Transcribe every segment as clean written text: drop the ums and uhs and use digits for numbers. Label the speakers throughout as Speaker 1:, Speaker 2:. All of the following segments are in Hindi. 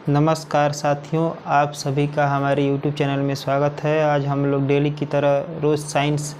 Speaker 1: नमस्कार साथियों, आप सभी का हमारे YouTube चैनल में स्वागत है। आज हम लोग डेली की तरह रोज़ साइंस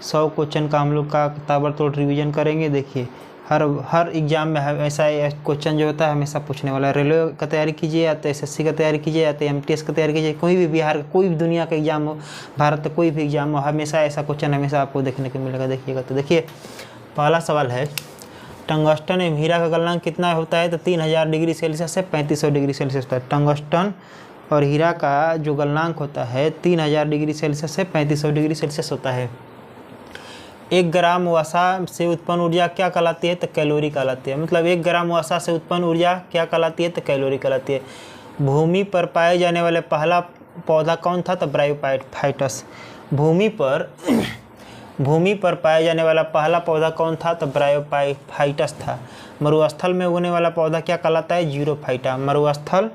Speaker 1: 100 क्वेश्चन का हम लोग का ताबड़तोड़ रिवीजन करेंगे। देखिए, हर एग्ज़ाम में ऐसा क्वेश्चन जो होता है हमेशा पूछने वाला है। रेलवे का तैयारी कीजिए या तो SSC का तैयारी कीजिए या तो MTS का तैयारी कीजिए, कोई भी बिहार का कोई भी दुनिया का एग्ज़ाम हो, भारत का कोई भी एग्ज़ाम हो, हमेशा ऐसा क्वेश्चन हमेशा आपको देखने को मिलेगा। देखिएगा तो देखिए, पहला सवाल है, टंगस्टन एवं हीरा का गलनांक कितना होता है? तो 3000 डिग्री सेल्सियस से 3500 डिग्री सेल्सियस होता है। टंगस्टन और हीरा का जो गलनांक होता है 3000 डिग्री सेल्सियस से 3500 डिग्री सेल्सियस होता है। 1 ग्राम वसा से उत्पन्न ऊर्जा क्या कहलाती है? तो कैलोरी कहलाती है। मतलब 1 ग्राम वसा से उत्पन्न ऊर्जा क्या कहलाती है? तो कैलोरी कहलाती है। भूमि पर पाए जाने वाले पहला पौधा कौन था? तो ब्रायोफाइटस। भूमि पर पाया जाने वाला पहला पौधा कौन था? तो ब्रायोफाइटस था। मरुस्थल में उगने वाला पौधा क्या कहलाता है? जीरोफाइटा। मरुस्थल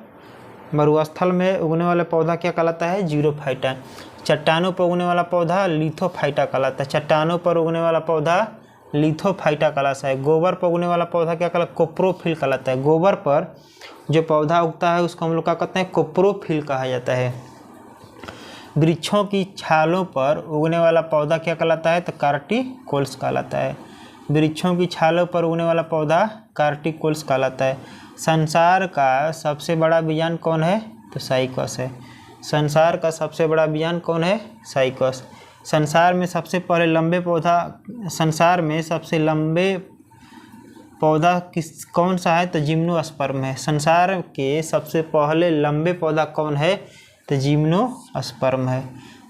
Speaker 1: में उगने वाला पौधा क्या कहलाता है? जीरोफाइटा। चट्टानों पर उगने वाला पौधा लिथोफाइटा कहलाता है। चट्टानों पर उगने वाला पौधा लिथोफाइटा कहलाता है। गोबर पर उगने वाला पौधा क्या कहलाता है? कोप्रोफिल कहलाता है। गोबर पर जो पौधा उगता है उसको हम लोग क्या कहते हैं? कोप्रोफिल कहा जाता है। वृक्षों की छालों पर उगने वाला पौधा क्या कहलाता है? तो कार्टिकोल्स कहलाता है। वृक्षों की छालों पर उगने वाला पौधा कार्टिकोल्स कहलाता है। संसार का सबसे बड़ा विज्ञान कौन है? तो साइकस है। संसार का सबसे बड़ा विज्ञान कौन है? साइकस। संसार में सबसे लंबे पौधा कौन सा है? तो जिम्नोस्पर्म है। संसार के सबसे पहले लंबे पौधा कौन है? तो जिम्नोस्पर्म है।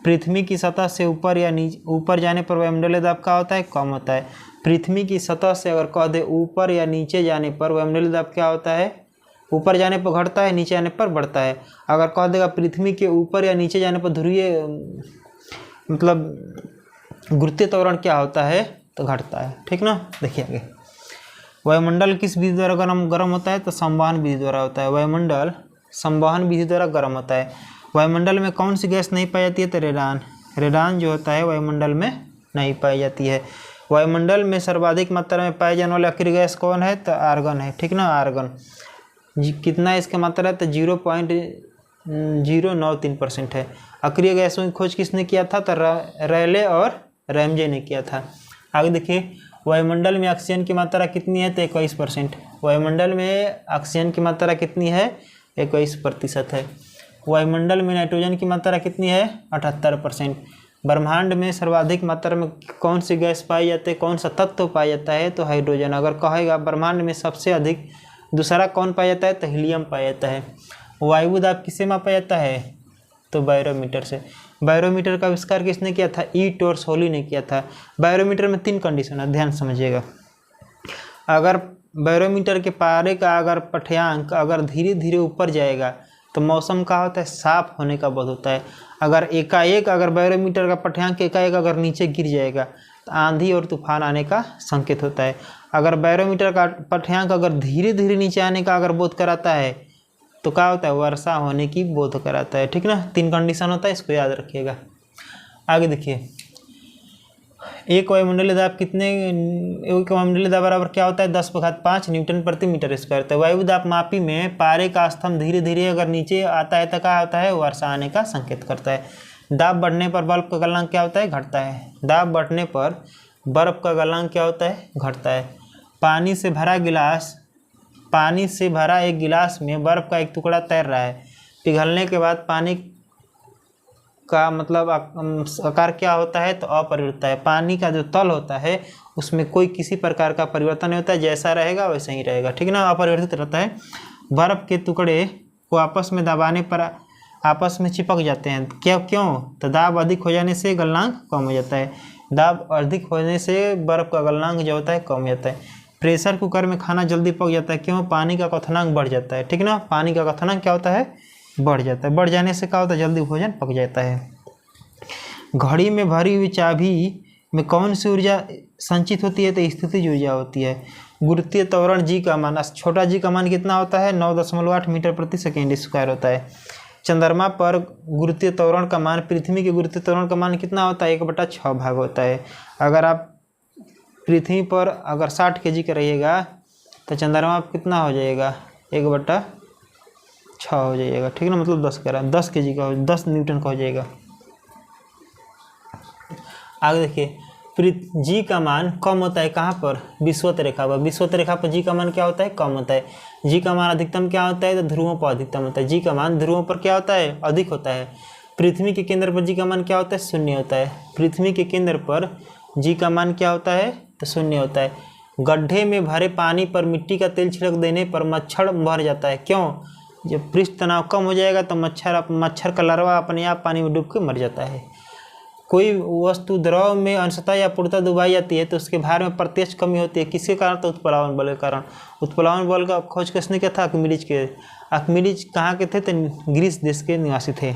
Speaker 1: पृथ्वी की सतह से ऊपर जाने पर वायुमंडलीय दाब क्या होता है? कम होता है। पृथ्वी की सतह से अगर कह दे ऊपर या नीचे जाने पर वायुमंडलीय दाब क्या होता है? ऊपर जाने पर घटता है, नीचे जाने पर बढ़ता है। अगर कह देगा पृथ्वी के ऊपर या नीचे जाने पर ध्रुवीय गुरुत्वीय त्वरण क्या होता है? तो घटता है। ठीक ना। देखिए आगे, वायुमंडल किस विधि द्वारा गर्म होता है? तो संवहन विधि द्वारा होता है। वायुमंडल संवहन विधि द्वारा गर्म होता है। वायुमंडल में कौन सी गैस नहीं पाई जाती है? तो रेडान जो होता है वायुमंडल में नहीं पाई जाती है। वायुमंडल में सर्वाधिक मात्रा में पाई जाने वाली अक्रिय गैस कौन है? तो आर्गन है। ठीक ना। आर्गन कितना इसका मात्रा है? तो 0.093% है। अक्रिय गैसों की खोज किसने किया था? तो रैले और रैमजे ने किया था। आगे देखिए, वायुमंडल में ऑक्सीजन की मात्रा कितनी है? तो 21%। वायुमंडल में ऑक्सीजन की मात्रा कितनी है? 21% है। वायुमंडल में नाइट्रोजन की मात्रा कितनी है? 78%। ब्रह्मांड में सर्वाधिक मात्रा में कौन सी गैस पाई जाती है? कौन सा तत्व पाया जाता है? तो हाइड्रोजन। अगर कहेगा ब्रह्मांड में सबसे अधिक दूसरा कौन पाया जाता है? तो हीलियम पाया जाता है। वायु दाब किससे मापा जाता है? तो बैरोमीटर से। बैरोमीटर का आविष्कार किसने किया था? ई टोरसोली ने किया था। बैरोमीटर में 3 कंडीशन है, ध्यान समझिएगा। अगर बैरोमीटर के पारे का अगर पाठ्यांक अगर धीरे धीरे ऊपर जाएगा तो मौसम का होता है? साफ होने का बोध होता है। अगर बैरोमीटर का पाठ्यांक एकाएक अगर नीचे गिर जाएगा तो आंधी और तूफान आने का संकेत होता है। अगर बैरोमीटर का पाठ्यांक अगर धीरे धीरे नीचे आने का अगर बोध कराता है तो क्या होता है? वर्षा होने की बोध कराता है। ठीक ना। 3 कंडीशन होता है, इसको याद रखिएगा। आगे देखिए, एक वायुमंडलीय दाब बराबर क्या होता है? 10⁵ न्यूटन प्रति मीटर स्क्वायर। तो वायु दाब मापी में पारे का स्तंभ धीरे धीरे अगर नीचे आता है तो क्या होता है? वर्षा आने का संकेत करता है। दाब बढ़ने पर बर्फ का गलनांक क्या होता है? घटता है। दाब बढ़ने पर बर्फ का गलनांक क्या होता है? घटता है। पानी से भरा एक गिलास में बर्फ का एक टुकड़ा तैर रहा है। पिघलने के बाद पानी का मतलब आकार क्या होता है? तो अपरिवर्तित है। पानी का जो तल होता है उसमें कोई किसी प्रकार का परिवर्तन नहीं होता है, जैसा रहेगा वैसा ही रहेगा। ठीक ना। अपरिवर्तित रहता है। बर्फ के टुकड़े को आपस में दबाने पर आपस में चिपक जाते हैं। क्यों? तो दाब अधिक हो जाने से गलनांक कम हो जाता है। दाब अधिक होने से बर्फ का गलनांक जो होता है कम हो जाता है। प्रेशर कुकर में खाना जल्दी पक जाता है। क्यों? पानी का क्वथनांक बढ़ जाता है। ठीक ना। पानी का क्वथनांक क्या होता है? बढ़ जाता है। बढ़ जाने से क्या होता है? जल्दी भोजन पक जाता है। घड़ी में भरी हुई चाबी में कौन सी ऊर्जा संचित होती है? तो स्थितिज ऊर्जा होती है। गुरुत्वीय त्वरण जी का मान, छोटा जी का मान कितना होता है? 9.8 मीटर प्रति सेकेंड स्क्वायर होता है। चंद्रमा पर गुरुत्वीय त्वरण का मान पृथ्वी के गुरुत्वीय त्वरण का मान कितना होता है? 1/6 भाग होता है। अगर आप पृथ्वी पर अगर 60 kg का रहिएगा तो चंद्रमा पर कितना हो जाएगा? 6 हो जाएगा, ठीक है ना, मतलब 10 ग्राम 10 kg का 10 न्यूटन का हो जाएगा। आगे देखिए, जी का मान कम होता है कहाँ पर, विषुवत रेखा पर। विषुवत रेखा पर जी का मान क्या होता है, कम होता है। जी का मान अधिकतम क्या होता है, तो ध्रुवों पर अधिकतम होता है। जी का मान ध्रुवों पर क्या होता है, अधिक होता है। पृथ्वी के केंद्र पर जी का मान क्या होता है, 0 होता है। पृथ्वी के केंद्र पर जी का मान क्या होता है, तो 0 होता है। गड्ढे में भरे पानी पर मिट्टी का तेल छिड़क देने पर मच्छर मर जाता है, क्यों? जब पृष्ठ तनाव कम हो जाएगा तो मच्छर का लार्वा अपने आप पानी में डूब के मर जाता है। कोई वस्तु द्रव में अंशतः या पूर्णतः डुबाई जाती है तो उसके भार में प्रत्यक्ष कमी होती है, किसके कारण, तो उत्प्लावन बल के कारण। उत्प्लावन बल का खोज किसने किया था, आर्किमिडीज के। आर्किमिडीज कहाँ के थे, तो ग्रीस देश के निवासी थे।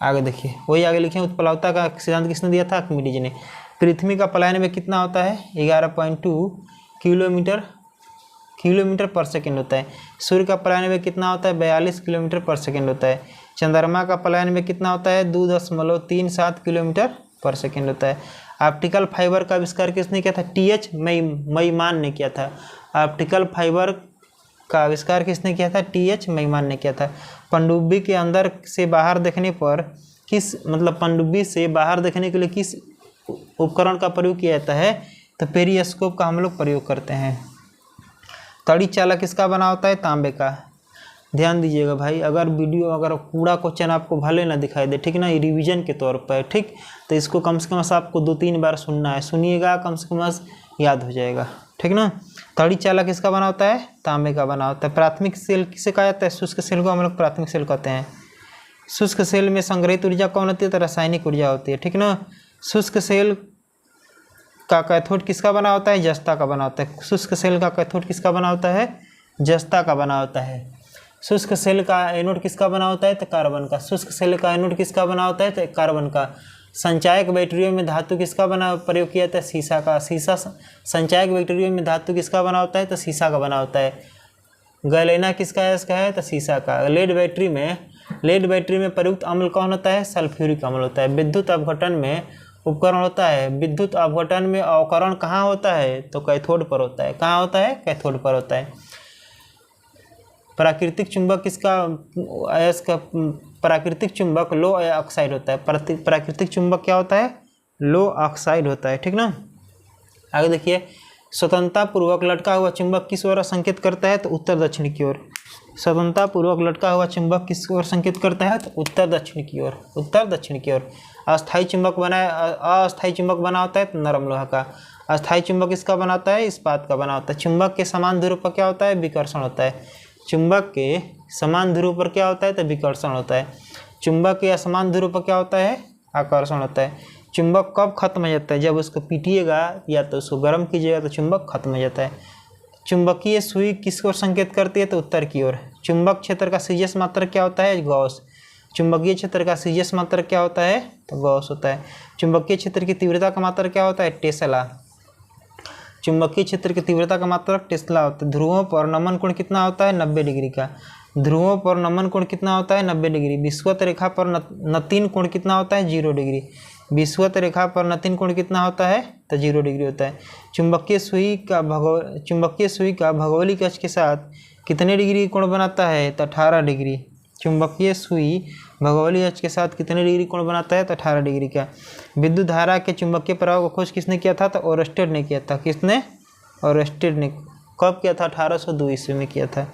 Speaker 1: आगे देखिए, वही आगे लिखे, उत्प्लावता का सिद्धांत किसने दिया था, आर्किमिडीज ने। पृथ्वी का पलायन में कितना होता है, 11.2 किलोमीटर पर सेकेंड होता है। सूर्य का पलायन में कितना होता है, 42 किलोमीटर पर सेकेंड होता है। चंद्रमा का पलायन में कितना होता है, 2.37 किलोमीटर पर सेकेंड होता है। ऑप्टिकल फाइबर का आविष्कार किसने किया था, TH मैमान ने किया था। ऑप्टिकल फाइबर का आविष्कार किसने किया था, TH मैमान ने किया था। पनडुब्बी के अंदर से बाहर देखने पर पनडुब्बी से बाहर देखने के लिए किस उपकरण का प्रयोग किया जाता है, तो पेरिस्कोप का हम लोग प्रयोग करते हैं। तड़ी चालक किसका बना होता है, तांबे का। ध्यान दीजिएगा भाई, अगर पूरा क्वेश्चन आपको भले ना दिखाई दे, ठीक ना, रिवीजन के तौर पर, ठीक, तो इसको कम से कम आपको 2-3 बार सुनना है, सुनिएगा, कम से कम याद हो जाएगा, ठीक ना। तड़ी चालक किसका बना होता है, तांबे का बना होता है। प्राथमिक सेल किसे कहा जाता है, शुष्क सेल को हम लोग प्राथमिक सेल कहते हैं। शुष्क सेल में संग्रहित ऊर्जा कौन होती है, तो रासायनिक ऊर्जा होती है, ठीक ना। शुष्क सेल का कैथोड किसका बना होता है, जस्ता का बना होता है। शुष्क सेल का कैथोड किसका बना होता है, जस्ता का बना होता है। शुष्क सेल का एनोड किसका बना होता है, तो कार्बन का। शुष्क सेल का एनोड किसका बना होता है, तो कार्बन का। संचायक बैटरियों में धातु किसका प्रयोग किया जाता है, शीशा का। संचायक बैटरियों में धातु किसका बना होता है, तो शीशा का बना होता है। गैलेना किसका है, तो शीशा का। लेड बैटरी में प्रयुक्त अम्ल कौन होता है, सल्फ्यूरिक अम्ल होता है। विद्युत अपघटन में उपकरण होता है। विद्युत अपघटन में अवकरण कहाँ होता है, तो कैथोड पर होता है। कहाँ होता है, कैथोड पर होता है। प्राकृतिक चुंबक प्राकृतिक चुंबक लो ऑक्साइड होता है। प्राकृतिक चुंबक क्या होता है, लो ऑक्साइड होता है, ठीक ना। आगे देखिए, स्वतंत्रता पूर्वक लटका हुआ चुंबक किस ओर संकेत करता है, तो उत्तर दक्षिण की ओर। स्वतंत्रता पूर्वक लटका हुआ चुंबक किस ओर संकेत करता है, तो उत्तर दक्षिण की ओर। उत्तर दक्षिण की ओर। अस्थायी चुंबक बना होता है, तो नरम लोहा का। अस्थायी चुंबक किसका बनाता है, इस्पात का बना होता है। चुंबक के समान ध्रुव पर क्या होता है, विकर्षण होता है। चुंबक के समान ध्रुव पर क्या होता है, तो विकर्षण होता है। चुंबक के असमान ध्रुव पर क्या होता है, आकर्षण होता है। चुंबक कब खत्म हो जाता है, जब उसको पीटिएगा या तो उसको गर्म कीजिएगा तो चुंबक खत्म हो जाता है। चुंबकीय सुई किस ओर संकेत करती है, तो उत्तर की ओर। चुंबक क्षेत्र का सीजीएस मात्रक क्या होता है, गॉस। चुंबकीय क्षेत्र का सीजीएस मात्रक क्या होता है, तो गॉस होता है। चुंबकीय क्षेत्र की तीव्रता का मात्रक क्या होता है, टेस्ला। चुंबकीय क्षेत्र की तीव्रता का मात्रक टेस्ला होता है। ध्रुवों पर नमन कोण कितना होता है, 90 डिग्री का। ध्रुवों पर नमन कोण कितना होता है, 90 डिग्री। विषुवत रेखा पर नतीन कोण कितना होता है, 0 डिग्री। विषुवत रेखा पर नतीन कोण कितना होता है, तो 0 डिग्री होता है। चुंबकीय सुई का भौगोलिक अक्ष के साथ कितने डिग्री कोण बनाता है, तो 18 डिग्री। चुंबकीय सुई भौगोलिक अक्ष के साथ कितने डिग्री कोण बनाता है, तो 18 डिग्री का। विद्युत धारा के चुंबकीय प्रभाव को खोज किसने किया था, तो ओरस्टेड ने किया था। किसने, ओरस्टेड ने। कब किया था, 1802 ईस्वी में किया था।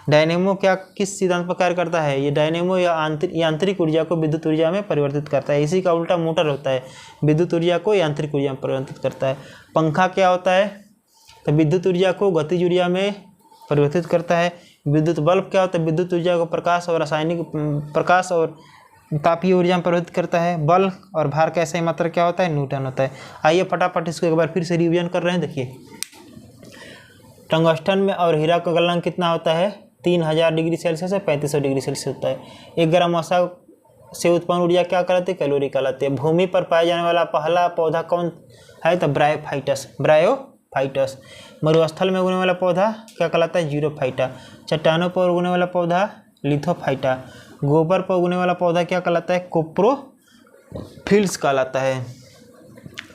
Speaker 1: डायनेमो किस सिद्धांत पर कार्य करता है, ये डायनेमो यांत्रिक ऊर्जा को विद्युत ऊर्जा में परिवर्तित करता है। इसी का उल्टा मोटर होता है, विद्युत ऊर्जा को यांत्रिक ऊर्जा में परिवर्तित करता है। पंखा क्या होता है, तो विद्युत ऊर्जा को गतिज ऊर्जा में परिवर्तित करता है। विद्युत बल्ब क्या होता है, विद्युत ऊर्जा को प्रकाश और तापीय ऊर्जा में परिवर्तित करता है। बल और भार का ऐसा ही मात्रा क्या होता है, न्यूटन होता है। आइए फटाफट इसको एक बार फिर से रिवीजन कर रहे हैं। देखिए, टंगस्टन में और हीरा का गलनांक कितना होता है, 3000 डिग्री सेल्सियस से 3500 डिग्री सेल्सियस होता है। 1 ग्राम वसा से उत्पन्न ऊर्जा क्या कहलाती है, कैलोरी कहलाती है। भूमि पर पाया जाने वाला पहला पौधा कौन है, तो ब्रायोफाइटस। मरुस्थल में उगने वाला पौधा क्या कहलाता है, जीरोफाइटा। चट्टानों पर उगने वाला पौधा लिथोफाइटा। गोबर पर उगने वाला पौधा क्या कहलाता है, कोप्रोफिल्स कहलाता है।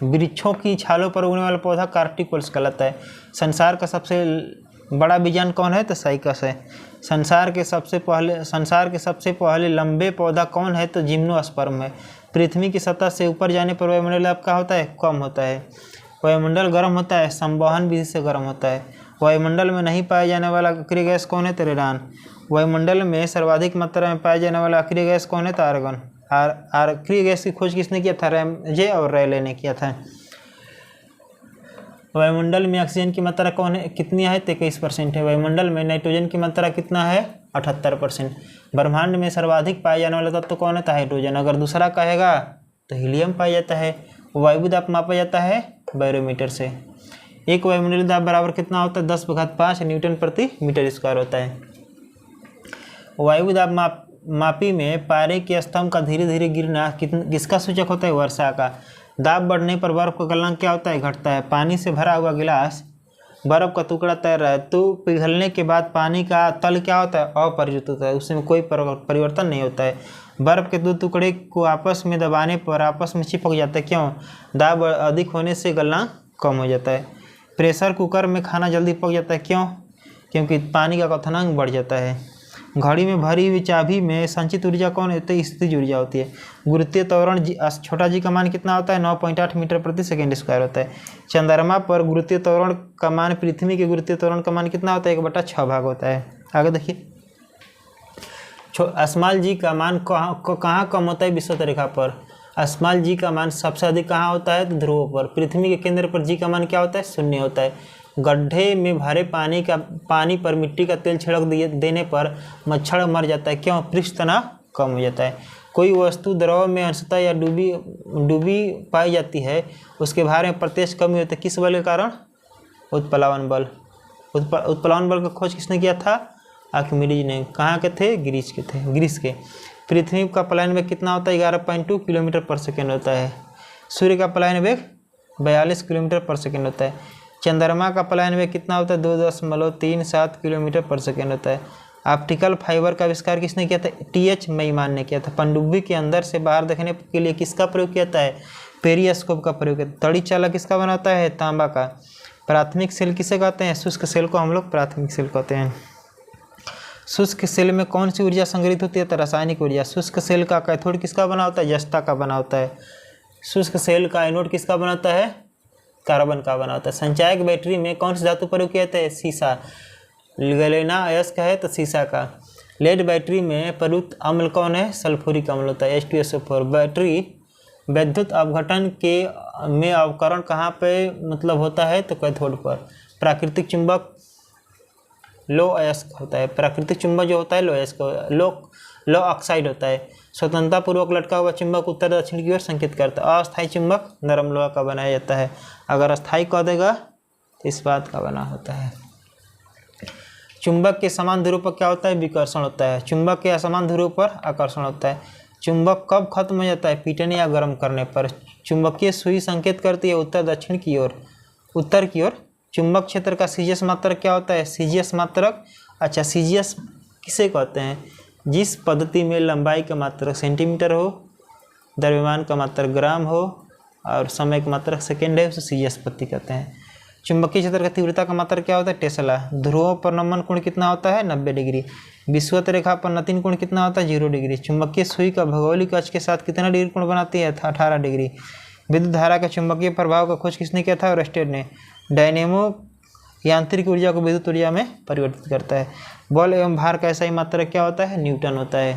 Speaker 1: वृक्षों की छालों पर उगने वाला पौधा कार्टिकल्स कहलाता है। संसार का सबसे बड़ा बीजांड कौन है, तो साइकस है। संसार के सबसे पहले लंबे पौधा कौन है? तो जिम्नोस्पर्म है। पृथ्वी की सतह से ऊपर जाने पर वायुमंडल दाब क्या होता है? कम होता है। वायुमंडल गर्म होता है, संवहन विधि से गर्म होता है। वायुमंडल में नहीं पाया जाने वाला अक्रिय गैस कौन है? तो रेडान। वायुमंडल में सर्वाधिक मात्रा में पाया जाने वाला अक्रिय गैस कौन है? तो आर्गन। अक्रिय गैस की खोज किसने किया था? रैमजे और रैले ने किया था। वायुमंडल में ऑक्सीजन की मात्रा कौन है? कितनी है? तो 21% है। वायुमंडल में नाइट्रोजन की मात्रा कितना है? 78%। ब्रह्मांड में सर्वाधिक पाया जाने वाला तत्व कौन है? तो हाइड्रोजन। अगर दूसरा कहेगा तो हीलियम पाया जाता है। वायु दाब मापा जाता है बैरोमीटर से। एक वायुमंडलीय दाब बराबर कितना होता है? 10/5 न्यूटन प्रति मीटर स्क्वायर होता है। वायु दाब मापी में पारे के स्तंभ का धीरे धीरे गिरना किसका सूचक होता है? वर्षा का। दाब बढ़ने पर बर्फ का गलनांक क्या होता है? घटता है। पानी से भरा हुआ गिलास बर्फ का टुकड़ा तैर रहा है तो पिघलने के बाद पानी का तल क्या होता है? अपरिवर्तित होता है, उसमें कोई परिवर्तन नहीं होता है। बर्फ के दो टुकड़े को आपस में दबाने पर आपस में चिपक जाता है। क्यों? दाब अधिक होने से गलनांक कम हो जाता है। प्रेशर कुकर में खाना जल्दी पक जाता है। क्यों? क्योंकि पानी का क्वथनांक बढ़ जाता है। घड़ी में भरी हुई चाबी में संचित ऊर्जा कौन होती है? स्थितिज ऊर्जा होती है। गुरुत्वीय त्वरण छोटा जी का मान कितना होता है? 9.8 मीटर प्रति सेकेंड स्क्वायर होता है। चंद्रमा पर गुरुत्वीय त्वरण का मान पृथ्वी के गुरुत्वीय त्वरण का मान कितना होता है? 1/6 भाग होता है। आगे देखिए, स्मॉल जी का मान कहाँ कम होता है? विषुवत रेखा पर। स्मॉल जी का मान सबसे अधिक कहाँ होता है? तो ध्रुवों पर। पृथ्वी के केंद्र पर जी का मान क्या होता है? 0 होता है। गड्ढे में भरे पानी पर मिट्टी का तेल छिड़क देने पर मच्छर मर जाता है। क्यों? पृष्ठ तनाव कम हो जाता है। कोई वस्तु द्रव में अंशतः या डूबी पाई जाती है, उसके भार में प्रत्यक्ष कमी होती है। किस बल के कारण? उत्प्लावन बल। उत्प्लावन बल का खोज किसने किया था? आर्किमिडीज ने। कहाँ के थे? ग्रीस के। पृथ्वी का पलायन वेग कितना होता है? 11.2 किलोमीटर पर सेकेंड होता है। सूर्य का पलायन वेग 42 किलोमीटर पर सेकेंड होता है। चंद्रमा का पलायन वेग कितना होता है? 2.37 किलोमीटर पर सेकेंड होता है। ऑप्टिकल फाइबर का आविष्कार किसने किया था? टी.एच. मेइमान ने किया था। पनडुब्बी के अंदर से बाहर देखने के लिए किसका प्रयोग किया जाता है? पेरिस्कोप का प्रयोग किया। तड़ी चालक किसका बनाता है? तांबा का। प्राथमिक सेल किसे कहते हैं? शुष्क सेल को हम लोग प्राथमिक सेल कहते हैं। शुष्क सेल में कौन सी ऊर्जा संग्रहित होती है? तो रासायनिक ऊर्जा। शुष्क सेल का कैथोड किसका बना होता है? जस्ता का बना होता है। शुष्क सेल का एनोड किसका बना होता है? कार्बन का बना होता है। संचायक बैटरी में कौन सी धातु प्रयोग किया जाता है? सीसा। गैलेना अयस्क है तो सीसा का। लेड बैटरी में प्रयुक्त अम्ल कौन है? सल्फ्यूरिक अम्ल होता है, H2SO4। बैटरी विद्युत अपघटन में अवकरण कहाँ पे मतलब होता है? तो कैथोड पर। प्राकृतिक चुंबक लो अयस्क होता है। प्राकृतिक चुंबक जो होता है लो अयस्क लो ऑक्साइड होता है। स्वतंत्रता पूर्वक लटका हुआ चुंबक उत्तर दक्षिण की ओर संकेत करता है। अस्थायी चुंबक नरम लोहा का बनाया जाता है। अगर अस्थायी कह देगा तो इस बात का बना होता है। चुंबक के समान ध्रुव पर क्या होता है? विकर्षण होता है। चुंबक के असमान ध्रुव पर आकर्षण होता है। चुंबक कब खत्म हो जाता है? पीटने या गर्म करने पर। चुंबकीय सुई संकेत करती है उत्तर दक्षिण की ओर, उत्तर की ओर। चुंबक क्षेत्र का सीजीएस मात्रक क्या होता है? सीजीएस मात्रक, अच्छा सीजीएस किसे कहते हैं? जिस पद्धति में लंबाई का मात्रक सेंटीमीटर हो, द्रव्यमान का मात्रक ग्राम हो और समय का मात्रक सेकेंड है, उसे सीजीएस पद्धति कहते हैं। चुंबकीय क्षेत्र का तीव्रता का मात्रक क्या होता है? टेस्ला। ध्रुवों पर नमन कोण कितना होता है? 90 डिग्री। विषुवत रेखा पर नतीन कोण कितना होता है? 0 डिग्री। चुंबकीय सुई का भौगोलिक अक्ष के साथ कितना डिग्री कोण बनाती है? 18 डिग्री। विद्युत धारा के चुंबकीय प्रभाव का खोज किसने किया था? ओरस्टेड ने। डायनेमो यांत्रिक ऊर्जा को विद्युत ऊर्जा में परिवर्तित करता है। बल एवं भार का ऐसा ही मात्रक क्या होता है? न्यूटन होता है।